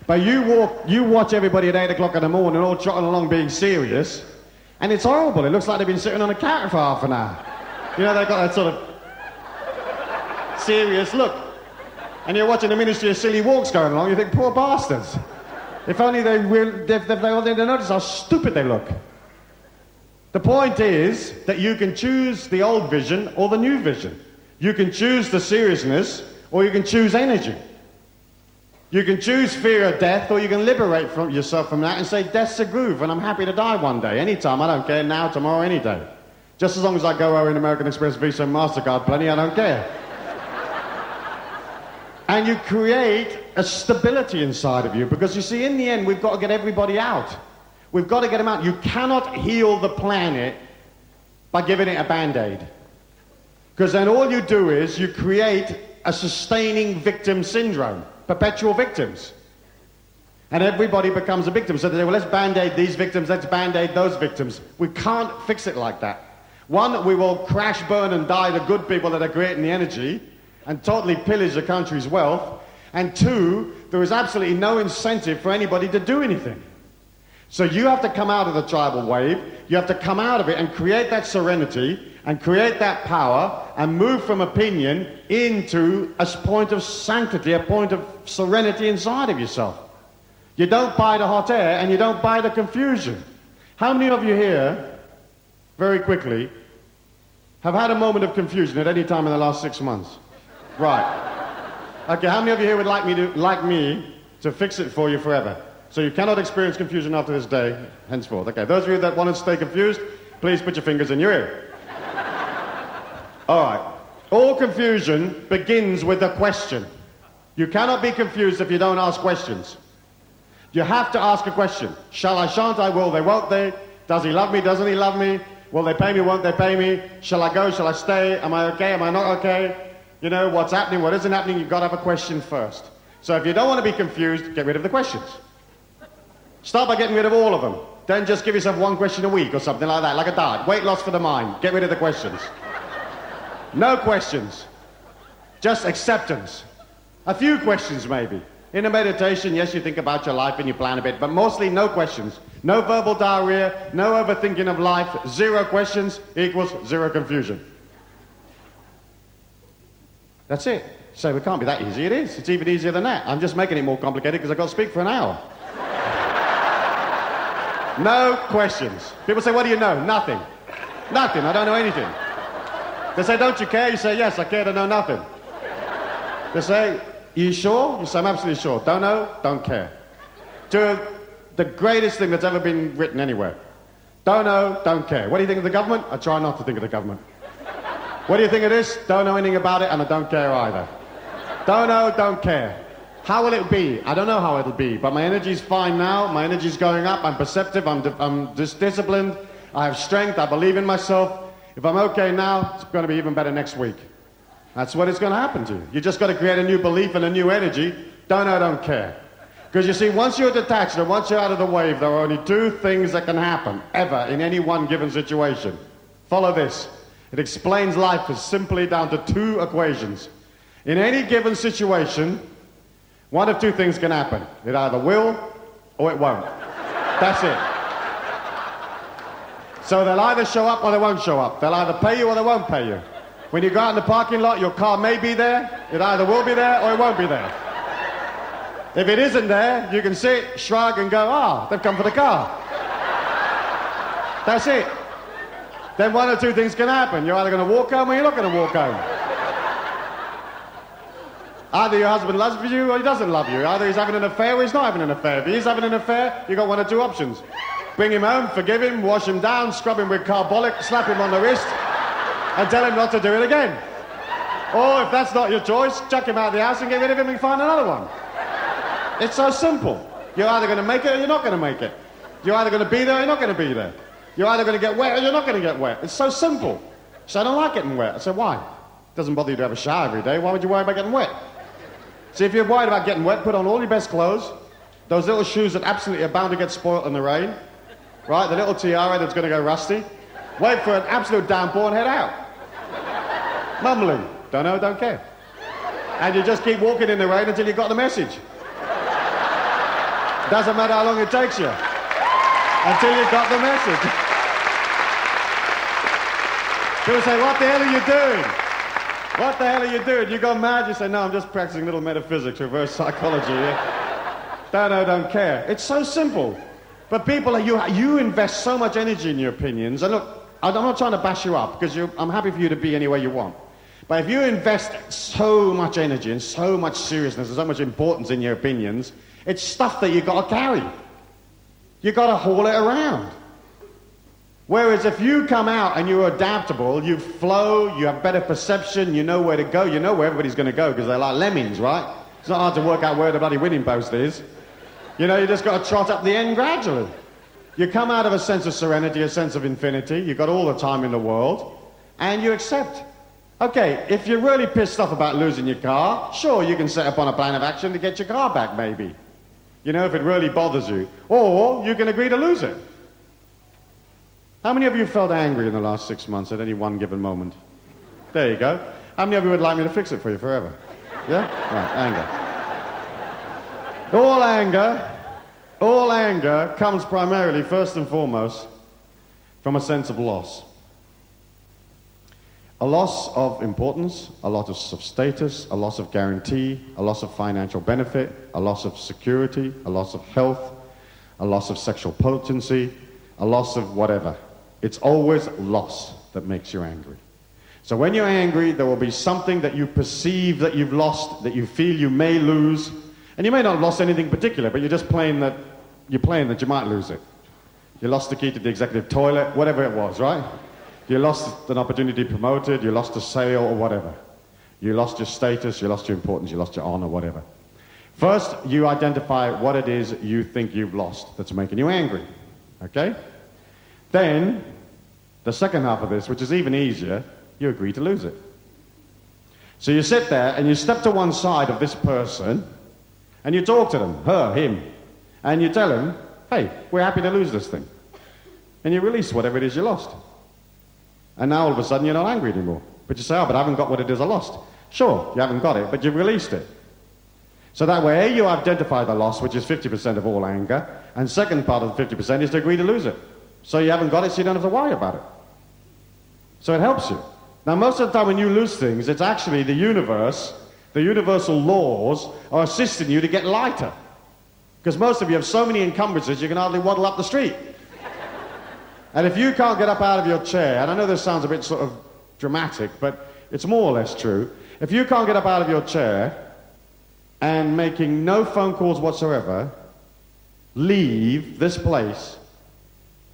But you watch everybody at 8 o'clock in the morning all trotting along being serious, and it's horrible. It looks like they've been sitting on a counter for half an hour. You know, they've got that sort of serious look. And you're watching the Ministry of Silly Walks going along, you think, poor bastards. If only they notice how stupid they look. The point is that you can choose the old vision or the new vision. You can choose the seriousness or you can choose energy. You can choose fear of death or you can liberate yourself from that and say, death's a groove and I'm happy to die one day, anytime, I don't care, now, tomorrow, any day. Just as long as I go over in American Express, Visa and MasterCard plenty, I don't care. And you create a stability inside of you because you see, in the end, we've got to get everybody out. We've got to get them out. You cannot heal the planet by giving it a Band-Aid. Because then all you do is you create a sustaining victim syndrome, perpetual victims. And everybody becomes a victim. So they say, well, let's Band-Aid these victims, let's Band-Aid those victims. We can't fix it like that. One, we will crash, burn, and die the good people that are creating the energy and totally pillage the country's wealth. And two, there is absolutely no incentive for anybody to do anything. So you have to come out of the tribal wave, you have to come out of it and create that serenity and create that power and move from opinion into a point of sanctity, a point of serenity inside of yourself. You don't buy the hot air and you don't buy the confusion. How many of you here, very quickly, have had a moment of confusion at any time in the last 6 months? Right. Okay, how many of you here would like me to fix it for you forever? So you cannot experience confusion after this day, henceforth. Okay, those of you that want to stay confused, please put your fingers in your ear. All right. All confusion begins with a question. You cannot be confused if you don't ask questions. You have to ask a question. Shall I, shan't I, will they, won't they? Does he love me, doesn't he love me? Will they pay me, won't they pay me? Shall I go, shall I stay? Am I okay, am I not okay? You know, what's happening, what isn't happening, you've got to have a question first. So if you don't want to be confused, get rid of the questions. Start by getting rid of all of them. Then just give yourself one question a week or something like that, like a diet. Weight loss for the mind. Get rid of the questions. No questions. Just acceptance. A few questions maybe. In a meditation, yes, you think about your life and you plan a bit, but mostly no questions. No verbal diarrhea, no overthinking of life. 0 questions equals 0 confusion. That's it. So it can't be that easy. It is. It's even easier than that. I'm just making it more complicated because I've got to speak for an hour. No questions. People say, what do you know? Nothing. Nothing. I don't know anything. They say, don't you care? You say, yes, I care to know nothing. They say, you sure? You say, I'm absolutely sure. Don't know? Don't care. To the greatest thing that's ever been written anywhere. Don't know? Don't care. What do you think of the government? I try not to think of the government. What do you think of this? Don't know anything about it, and I don't care either. Don't know, don't care. How will it be? I don't know how it'll be, but my energy's fine now. My energy's going up. I'm perceptive. I'm disciplined. I have strength. I believe in myself. If I'm okay now, it's going to be even better next week. That's what it's going to happen to you. You just got to create a new belief and a new energy. Don't know, don't care. Because you see, once you're detached and once you're out of the wave, there are only 2 things that can happen, ever, in any one given situation. Follow this. It explains life as simply down to 2 equations. In any given situation, one of 2 things can happen. It either will or it won't. That's it. So they'll either show up or they won't show up. They'll either pay you or they won't pay you. When you go out in the parking lot, your car may be there. It either will be there or it won't be there. If it isn't there, you can sit, shrug, and go, they've come for the car. That's it. Then one or 2 things can happen. You're either going to walk home or you're not going to walk home. Either your husband loves you or he doesn't love you. Either he's having an affair or he's not having an affair. If he's having an affair, you've got 1 or 2 options. Bring him home, forgive him, wash him down, scrub him with carbolic, slap him on the wrist, and tell him not to do it again. Or if that's not your choice, chuck him out of the house and get rid of him and find another one. It's so simple. You're either going to make it or you're not going to make it. You're either going to be there or you're not going to be there. You're either going to get wet or you're not going to get wet. It's so simple. So I don't like getting wet. I said, why? It doesn't bother you to have a shower every day. Why would you worry about getting wet? See, if you're worried about getting wet, put on all your best clothes, those little shoes that absolutely are bound to get spoiled in the rain, right? The little tiara that's going to go rusty. Wait for an absolute downpour and head out. Mumbling. Don't know, don't care. And you just keep walking in the rain until you got the message. Doesn't matter how long it takes you until you got the message. People say, what the hell are you doing? What the hell are you doing? You go mad, you say, no, I'm just practicing a little metaphysics, reverse psychology. Don't care. It's so simple. But people, you invest so much energy in your opinions, and look, I'm not trying to bash you up, because I'm happy for you to be any way you want. But if you invest so much energy and so much seriousness and so much importance in your opinions, it's stuff that you've got to carry. You've got to haul it around. Whereas if you come out and you're adaptable, you flow, you have better perception, you know where to go, you know where everybody's going to go, because they're like lemmings, right? It's not hard to work out where the bloody winning post is. You know, you just got to trot up the end gradually. You come out of a sense of serenity, a sense of infinity, you've got all the time in the world, and you accept. Okay, if you're really pissed off about losing your car, sure, you can set up on a plan of action to get your car back, maybe. You know, if it really bothers you. Or you can agree to lose it. How many of you felt angry in the last 6 months at any one given moment? There you go. How many of you would like me to fix it for you forever? Yeah? Right, anger. All anger comes primarily, first and foremost, from a sense of loss. A loss of importance, a loss of status, a loss of guarantee, a loss of financial benefit, a loss of security, a loss of health, a loss of sexual potency, a loss of whatever. It's always loss that makes you angry. So when you're angry, there will be something that you perceive that you've lost, that you feel you may lose, and you may not have lost anything particular, but you're just playing that you might lose it. You lost the key to the executive toilet, whatever it was, right? You lost an opportunity to be promoted, you lost a sale or whatever. You lost your status, you lost your importance, you lost your honor, whatever. First, you identify what it is you think you've lost that's making you angry, okay? Then, the second half of this, which is even easier, you agree to lose it. So you sit there and you step to one side of this person and you talk to them, her, him, and you tell them, hey, we're happy to lose this thing. And you release whatever it is you lost. And now all of a sudden you're not angry anymore. But you say, oh, but I haven't got what it is I lost. Sure, you haven't got it, but you've released it. So that way, you identify the loss, which is 50% of all anger, and second part of the 50% is to agree to lose it. So you haven't got it, so you don't have to worry about it. So it helps you. Now, most of the time when you lose things, it's actually the universe, the universal laws are assisting you to get lighter. Because most of you have so many encumbrances, you can hardly waddle up the street. And if you can't get up out of your chair, and I know this sounds a bit sort of dramatic, but it's more or less true. If you can't get up out of your chair and making no phone calls whatsoever, leave this place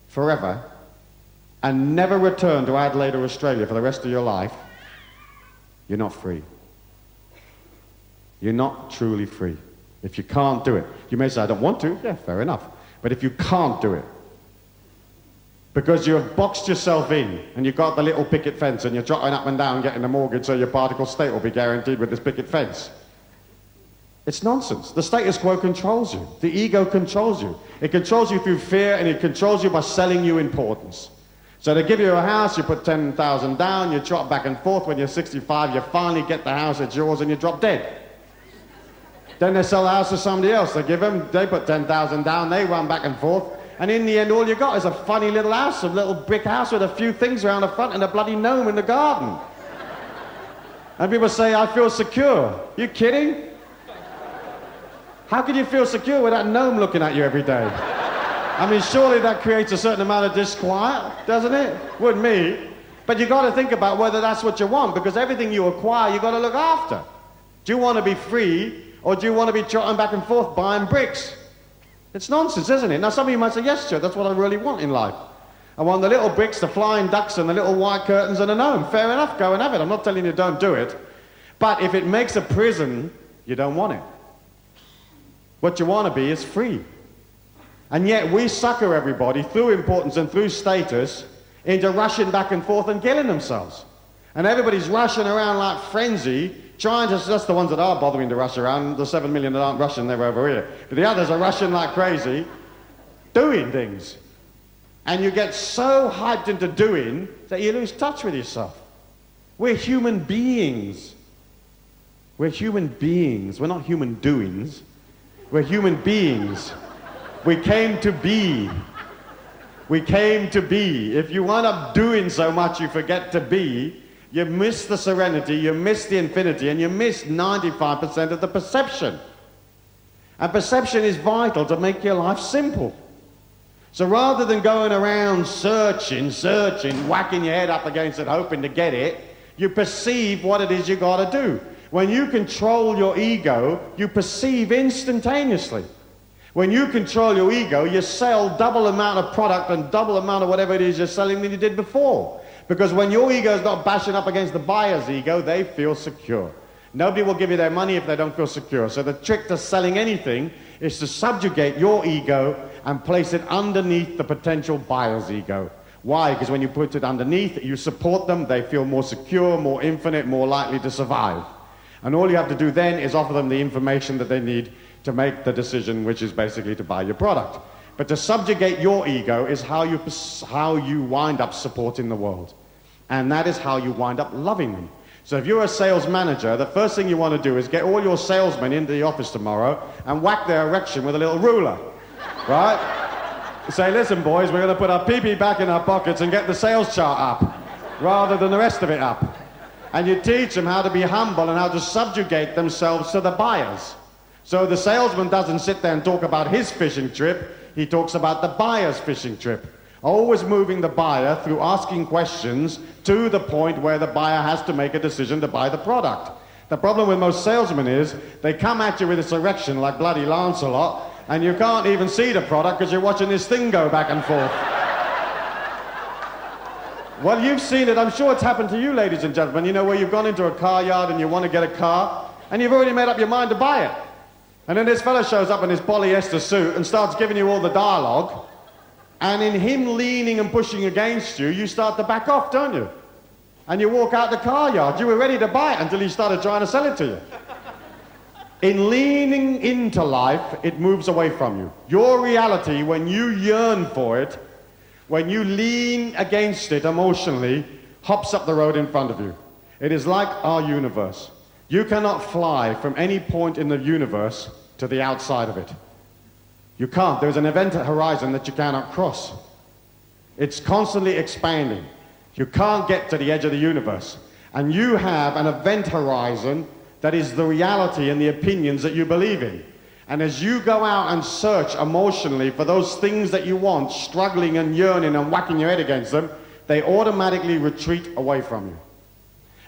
forever and never return to Adelaide or Australia for the rest of your life, you're not free. You're not truly free. If you can't do it. You may say, I don't want to. Yeah, fair enough. But if you can't do it, because you have boxed yourself in and you've got the little picket fence and you're trotting up and down getting a mortgage so your particle state will be guaranteed with this picket fence. It's nonsense. The status quo controls you. The ego controls you. It controls you through fear and it controls you by selling you importance. So they give you a house, you put 10,000 down, you trot back and forth. When you're 65, you finally get the house, it's yours, and you drop dead. Then they sell the house to somebody else. They put 10,000 down, they run back and forth. And in the end, all you got is a funny little house, a little brick house with a few things around the front and a bloody gnome in the garden. And people say, I feel secure. You kidding? How can you feel secure with that gnome looking at you every day? I mean, surely that creates a certain amount of disquiet, doesn't it? Wouldn't me. But you got to think about whether that's what you want, because everything you acquire, you got to look after. Do you want to be free, or do you want to be trotting back and forth buying bricks? It's nonsense, isn't it? Now, some of you might say, yes, sir, that's what I really want in life. I want the little bricks, the flying ducks, and the little white curtains and a gnome. Fair enough, go and have it. I'm not telling you don't do it. But if it makes a prison, you don't want it. What you want to be is free. And yet we sucker everybody through importance and through status into rushing back and forth and killing themselves. And everybody's rushing around like frenzy, trying to, that's the ones that are bothering to rush around. The 7 million that aren't rushing, they're over here. But the others are rushing like crazy, doing things. And you get so hyped into doing that you lose touch with yourself. We're human beings. We're human beings. We're not human doings. We're human beings. We came to be. We came to be. If you wind up doing so much you forget to be, you miss the serenity, you miss the infinity, and you miss 95% of the perception. And perception is vital to make your life simple. So rather than going around searching, whacking your head up against it, hoping to get it, you perceive what it is you got to do. When you control your ego, you perceive instantaneously. When you control your ego, you sell double amount of product and double amount of whatever it is you're selling than you did before. Because when your ego is not bashing up against the buyer's ego, they feel secure. Nobody will give you their money if they don't feel secure. So the trick to selling anything is to subjugate your ego and place it underneath the potential buyer's ego. Why? Because when you put it underneath, you support them, they feel more secure, more infinite, more likely to survive. And all you have to do then is offer them the information that they need to make the decision, which is basically to buy your product. But to subjugate your ego is how you wind up supporting the world. And that is how you wind up loving them. So if you're a sales manager, the first thing you want to do is get all your salesmen into the office tomorrow and whack their erection with a little ruler, right? Say, listen, boys, we're going to put our pee-pee back in our pockets and get the sales chart up, rather than the rest of it up. And you teach them how to be humble and how to subjugate themselves to the buyers. So the salesman doesn't sit there and talk about his fishing trip, he talks about the buyer's fishing trip. Always moving the buyer through asking questions to the point where the buyer has to make a decision to buy the product. The problem with most salesmen is they come at you with this erection like bloody Lancelot, and you can't even see the product because you're watching this thing go back and forth. Well, you've seen it. I'm sure it's happened to you, ladies and gentlemen. You know, where you've gone into a car yard and you want to get a car, and you've already made up your mind to buy it. And then this fella shows up in his polyester suit and starts giving you all the dialogue. And in him leaning and pushing against you, you start to back off, don't you? And you walk out the car yard. You were ready to buy it until he started trying to sell it to you. In leaning into life, it moves away from you. Your reality, when you yearn for it, when you lean against it emotionally, hops up the road in front of you. It is like our universe. You cannot fly from any point in the universe to the outside of it. You can't. There's an event horizon that you cannot cross. It's constantly expanding. You can't get to the edge of the universe. And you have an event horizon that is the reality and the opinions that you believe in. And as you go out and search emotionally for those things that you want, struggling and yearning and whacking your head against them, they automatically retreat away from you.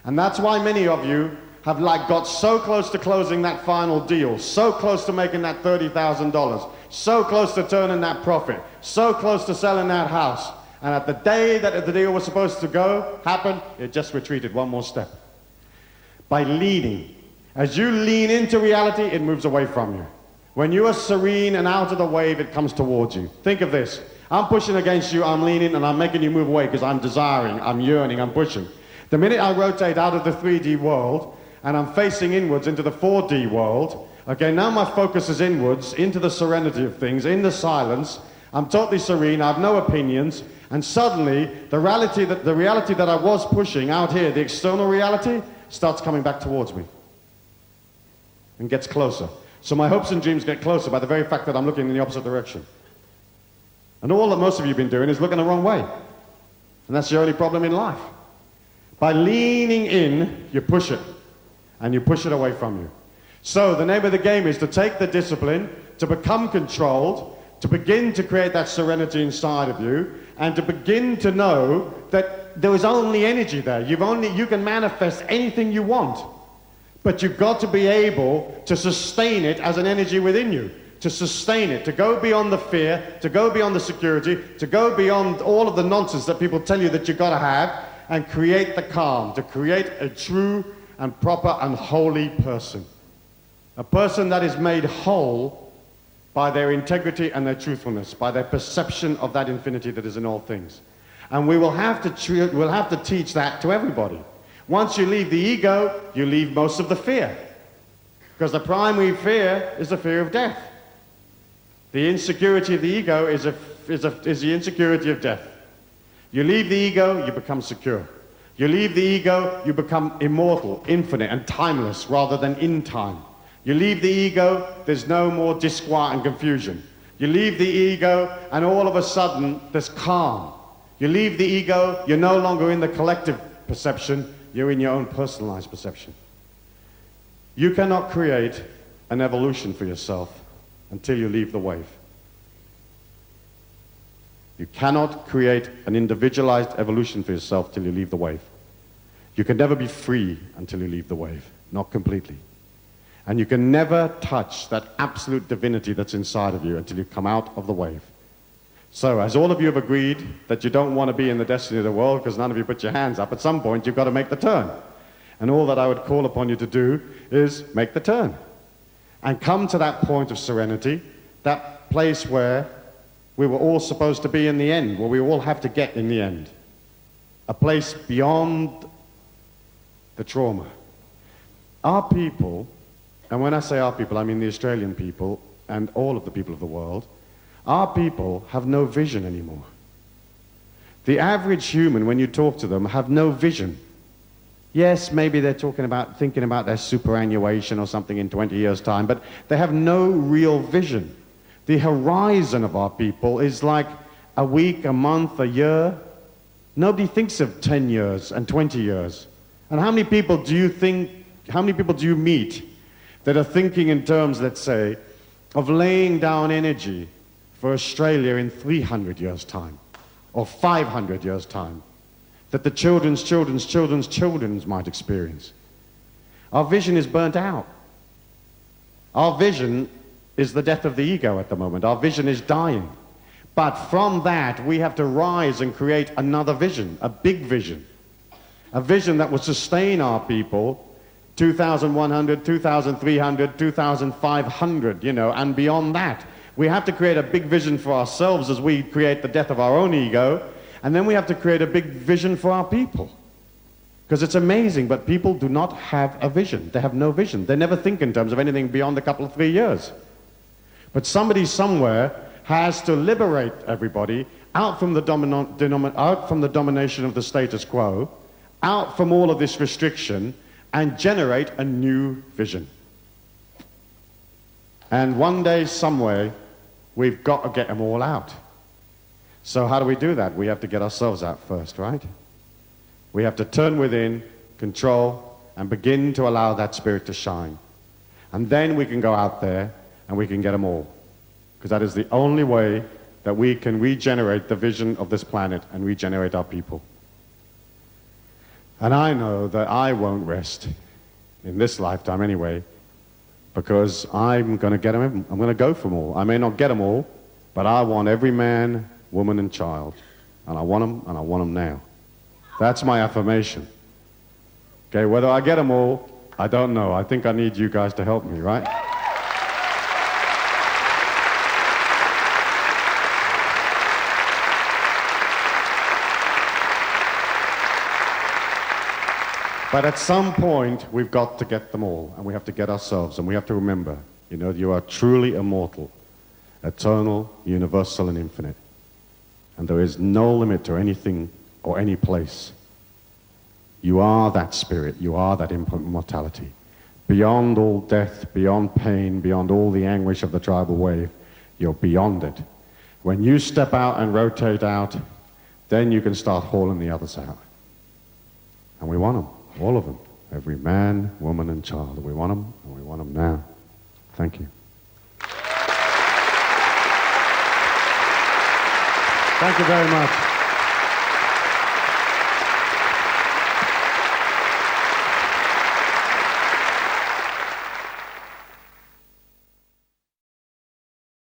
And that's why many of you have got so close to closing that final deal, so close to making that $30,000, so close to turning that profit, so close to selling that house. And at the day that the deal was supposed to happen, it just retreated one more step. By leaning. As you lean into reality, it moves away from you. When you are serene and out of the wave, it comes towards you. Think of this. I'm pushing against you, I'm leaning, and I'm making you move away because I'm desiring, I'm yearning, I'm pushing. The minute I rotate out of the 3D world, and I'm facing inwards into the 4D world, okay, now my focus is inwards, into the serenity of things, in the silence. I'm totally serene, I have no opinions, and suddenly the reality that I was pushing out here, the external reality, starts coming back towards me and gets closer. So my hopes and dreams get closer by the very fact that I'm looking in the opposite direction. And all that most of you have been doing is looking the wrong way. And that's your only problem in life. By leaning in, you push it. And you push it away from you. So the name of the game is to take the discipline, to become controlled, to begin to create that serenity inside of you, and to begin to know that there is only energy there. You can manifest anything you want. But you've got to be able to sustain it as an energy within you. To sustain it, to go beyond the fear, to go beyond the security, to go beyond all of the nonsense that people tell you that you've got to have, and create the calm, to create a true and proper and holy person. A person that is made whole by their integrity and their truthfulness, by their perception of that infinity that is in all things. And we'll have to teach that to everybody. Once you leave the ego, you leave most of the fear. Because the primary fear is the fear of death. The insecurity of the ego is the insecurity of death. You leave the ego, you become secure. You leave the ego, you become immortal, infinite, and timeless rather than in time. You leave the ego, there's no more disquiet and confusion. You leave the ego, and all of a sudden, there's calm. You leave the ego, you're no longer in the collective perception, you're in your own personalized perception. You cannot create an evolution for yourself until you leave the wave. You cannot create an individualized evolution for yourself till you leave the wave. You can never be free until you leave the wave, not completely. And you can never touch that absolute divinity that's inside of you until you come out of the wave. So, as all of you have agreed that you don't want to be in the destiny of the world because none of you put your hands up, at some point you've got to make the turn. And all that I would call upon you to do is make the turn. And come to that point of serenity, that place where we were all supposed to be in the end, where we all have to get in the end. A place beyond the trauma. Our people, and when I say our people, I mean the Australian people and all of the people of the world, our people have no vision anymore. The average human, when you talk to them, have no vision. Yes, maybe they're thinking about their superannuation or something in 20 years' time, but they have no real vision. The horizon of our people is like a week, a month, a year. Nobody thinks of 10 years and 20 years. And how many people do you meet that are thinking in terms, let's say, of laying down energy for Australia in 300 years' time or 500 years' time, that the children's might experience? Our vision is burnt out. Our vision is the death of the ego at the moment. Our vision is dying. But from that, we have to rise and create another vision, a big vision. A vision that will sustain our people 2,100, 2,300, 2,500, and beyond that. We have to create a big vision for ourselves as we create the death of our own ego, and then we have to create a big vision for our people. Because it's amazing, but people do not have a vision. They have no vision. They never think in terms of anything beyond a couple of 3 years. But somebody somewhere has to liberate everybody out from the domination of the status quo, out from all of this restriction, and generate a new vision. And one day, some way, we've got to get them all out. So how do we do that? We have to get ourselves out first, right? We have to turn within, control, and begin to allow that spirit to shine. And then we can go out there and we can get them all. Because that is the only way that we can regenerate the vision of this planet and regenerate our people. And I know that I won't rest in this lifetime anyway, because I'm going to get them. I'm going to go for them all. I may not get them all, but I want every man, woman, and child. And I want them, and I want them now. That's my affirmation. Okay, whether I get them all, I don't know. I think I need you guys to help me, right? But at some point, we've got to get them all, and we have to get ourselves, and we have to remember, you are truly immortal, eternal, universal, and infinite. And there is no limit to anything or any place. You are that spirit, you are that immortality. Beyond all death, beyond pain, beyond all the anguish of the tribal wave, you're beyond it. When you step out and rotate out, then you can start hauling the others out. And we want them. All of them. Every man, woman, and child. We want them, and we want them now. Thank you. Thank you very much.